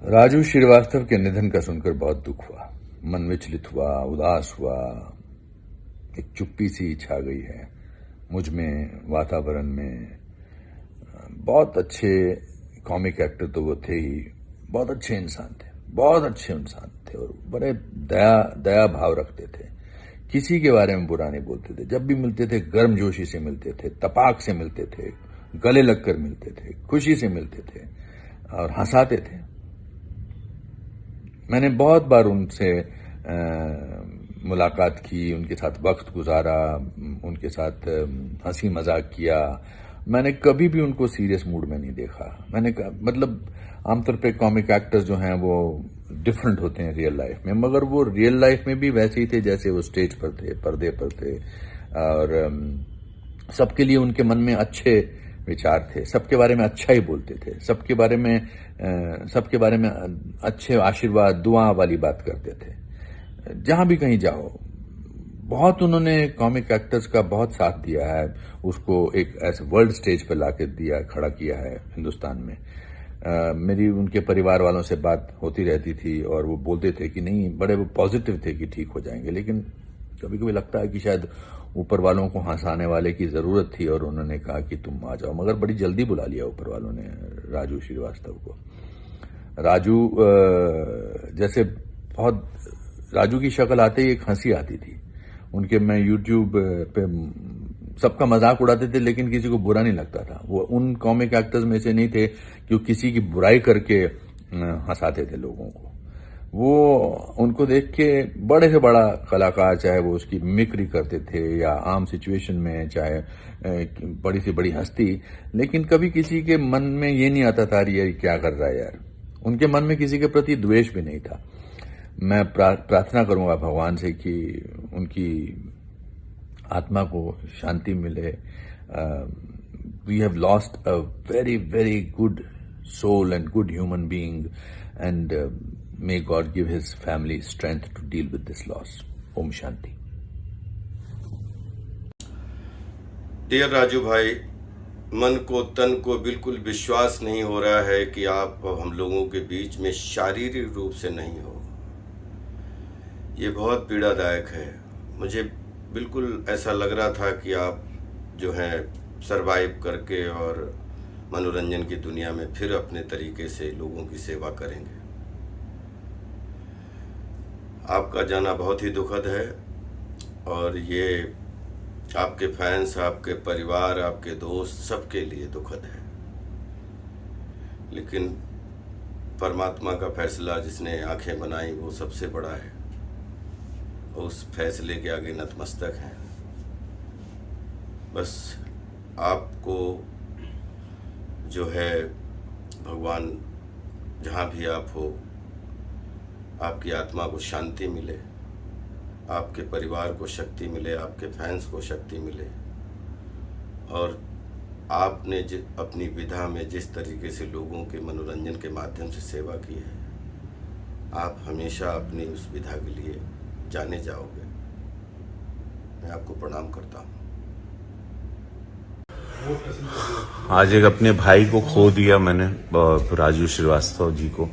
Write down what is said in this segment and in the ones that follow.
राजू श्रीवास्तव के निधन का सुनकर बहुत दुख हुआ, मन विचलित हुआ, उदास हुआ, एक चुप्पी सी छा गई है मुझ में, वातावरण में। बहुत अच्छे कॉमिक एक्टर तो वो थे ही, बहुत अच्छे इंसान थे, बहुत अच्छे इंसान थे और बड़े दया भाव रखते थे। किसी के बारे में बुरा नहीं बोलते थे, जब भी मिलते थे गर्मजोशी से मिलते थे, तपाक से मिलते थे, गले लगकर मिलते थे, खुशी से मिलते थे और हंसाते थे। मैंने बहुत बार उनसे मुलाकात की, उनके साथ वक्त गुजारा, उनके साथ हंसी मजाक किया। मैंने कभी भी उनको सीरियस मूड में नहीं देखा। मतलब आमतौर पे कॉमिक एक्टर्स जो हैं वो डिफरेंट होते हैं रियल लाइफ में, मगर वो रियल लाइफ में भी वैसे ही थे जैसे वो स्टेज पर थे, पर्दे पर थे। और सबके लिए उनके मन में अच्छे विचार थे, सबके बारे में अच्छा ही बोलते थे, सबके बारे में अच्छे आशीर्वाद दुआ वाली बात करते थे। जहां भी कहीं जाओ, बहुत उन्होंने कॉमिक एक्टर्स का बहुत साथ दिया है, उसको एक ऐसे वर्ल्ड स्टेज पर लाके दिया, खड़ा किया है हिंदुस्तान में। मेरी उनके परिवार वालों से बात होती रहती थी और वो बोलते थे कि नहीं, बड़े वो पॉजिटिव थे कि ठीक हो जाएंगे, लेकिन कभी कभी लगता है कि शायद ऊपर वालों को हंसाने वाले की जरूरत थी और उन्होंने कहा कि तुम आ जाओ, मगर बड़ी जल्दी बुला लिया ऊपर वालों ने राजू श्रीवास्तव को। राजू की शक्ल आते ही एक हंसी आती थी उनके। मैं यूट्यूब पे सबका मजाक उड़ाते थे लेकिन किसी को बुरा नहीं लगता था। वो उन कॉमिक एक्टर्स में से नहीं थे कि वो किसी की बुराई करके हंसाते थे लोगों को। वो उनको देख के बड़े से बड़ा कलाकार, चाहे वो उसकी मिमिक्री करते थे या आम सिचुएशन में, चाहे बड़ी से बड़ी हस्ती, लेकिन कभी किसी के मन में ये नहीं आता था ये क्या कर रहा है यार। उनके मन में किसी के प्रति द्वेष भी नहीं था। मैं प्रार्थना करूंगा भगवान से कि उनकी आत्मा को शांति मिले। We have lost a very very good soul and good human being, and may God give his family strength to deal with this loss. Om Shanti. Dear Raju भाई, मन को तन को बिल्कुल विश्वास नहीं हो रहा है कि आप हम लोगों के बीच में शारीरिक रूप से नहीं हो। ये बहुत पीड़ादायक है। मुझे बिल्कुल ऐसा लग रहा था कि आप जो है सरवाइव करके और मनोरंजन की दुनिया में फिर अपने तरीके से लोगों की सेवा करेंगे। आपका जाना बहुत ही दुखद है और ये आपके फैंस, आपके परिवार, आपके दोस्त सबके लिए दुखद है। लेकिन परमात्मा का फैसला, जिसने आंखें बनाई, वो सबसे बड़ा है। उस फैसले के आगे नतमस्तक हैं। बस आपको जो है भगवान, जहाँ भी आप हो, आपकी आत्मा को शांति मिले, आपके परिवार को शक्ति मिले, आपके फैंस को शक्ति मिले। और आपने अपनी विधा में जिस तरीके से लोगों के मनोरंजन के माध्यम से सेवा की है, आप हमेशा अपनी उस विधा के लिए जाने जाओगे। मैं आपको प्रणाम करता हूँ। आज एक अपने भाई को खो दिया मैंने, राजू श्रीवास्तव जी को।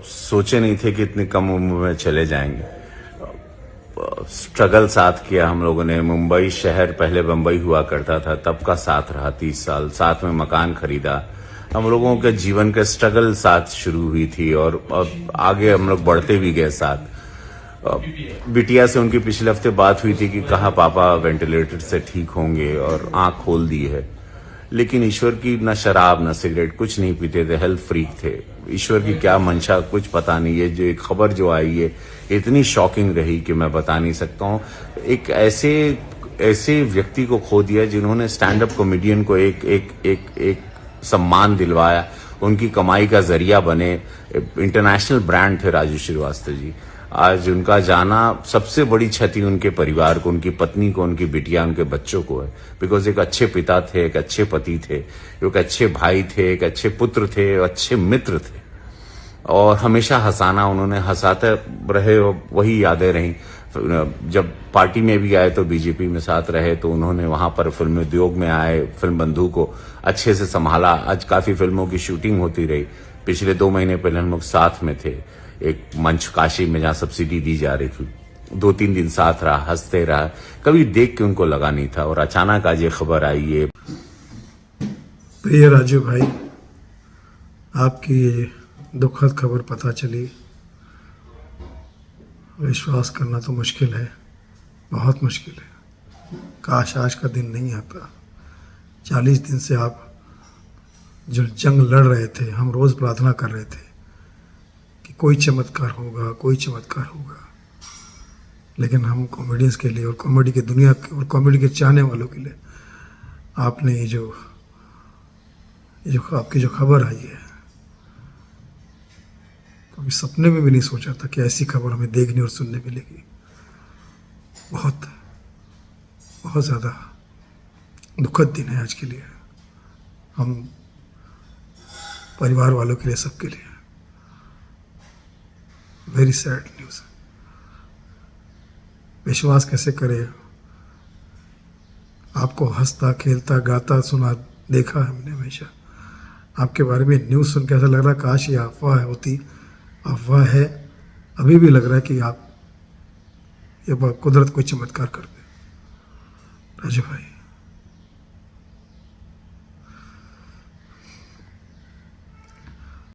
सोचे नहीं थे कि इतनी कम उम्र में चले जाएंगे। स्ट्रगल साथ किया हम लोगों ने। मुंबई शहर, पहले बंबई हुआ करता था, तब का साथ रहा 30 साल, साथ में मकान खरीदा। हम लोगों के जीवन का स्ट्रगल साथ शुरू हुई थी और आगे हम लोग बढ़ते भी गए साथ। बिटिया से उनकी पिछले हफ्ते बात हुई थी कि कहा पापा वेंटिलेटर से ठीक होंगे, और आंख खोल दी है। लेकिन ईश्वर की न शराब न सिगरेट कुछ नहीं पीते थे, हेल्थ फ्रीक थे। ईश्वर की क्या मंशा कुछ पता नहीं है। जो एक खबर जो आई है इतनी शॉकिंग रही कि मैं बता नहीं सकता हूँ। एक ऐसे व्यक्ति को खो दिया जिन्होंने स्टैंड अप कॉमेडियन को एक सम्मान दिलवाया, उनकी कमाई का जरिया बने। इंटरनेशनल ब्रांड थे राजू श्रीवास्तव जी। आज उनका जाना सबसे बड़ी क्षति उनके परिवार को, उनकी पत्नी को, उनकी बिटिया, उनके बच्चों को है। बिकॉज एक अच्छे पिता थे, एक अच्छे पति थे, एक अच्छे भाई थे, एक अच्छे पुत्र थे, अच्छे मित्र थे और हमेशा हंसाना उन्होंने, हंसाते रहे। वही यादें रहीं। जब पार्टी में भी आए तो बीजेपी में साथ रहे, तो उन्होंने वहां पर फिल्म उद्योग में आए, फिल्म बंधु को अच्छे से संभाला। आज काफी फिल्मों की शूटिंग होती रही। पिछले 2 महीने पहले हम लोग साथ में थे एक मंच काशी में, जहां सब्सिडी दी जा रही थी। 2-3 दिन साथ रहा, हंसते रहा, कभी देख के उनको लगा नहीं था। और अचानक आज ये खबर आई। ये प्रिय राजू भाई, आपकी ये दुखद खबर पता चली, विश्वास करना तो मुश्किल है, बहुत मुश्किल है। काश आज का दिन नहीं आता। 40 दिन से आप जो जंग लड़ रहे थे, हम रोज़ प्रार्थना कर रहे थे कि कोई चमत्कार होगा, कोई चमत्कार होगा। लेकिन हम कॉमेडियंस के लिए और कॉमेडी की दुनिया के और कॉमेडी के चाहने वालों के लिए आपने ये जो आपकी जो खबर आई है, कभी सपने में भी नहीं सोचा था कि ऐसी खबर हमें देखने और सुनने मिलेगी। बहुत बहुत ज़्यादा दुखद दिन है आज के लिए, हम परिवार वालों के लिए, सबके लिए। Very sad news. विश्वास कैसे करें, आपको हंसता खेलता गाता सुना देखा है हमने हमेशा। आपके बारे में न्यूज़ सुन के ऐसा लग रहा है काश ये अफवाह होती। अफवाह है, अभी भी लग रहा है कि आप ये कुदरत कोई चमत्कार कर दे। राजू भाई,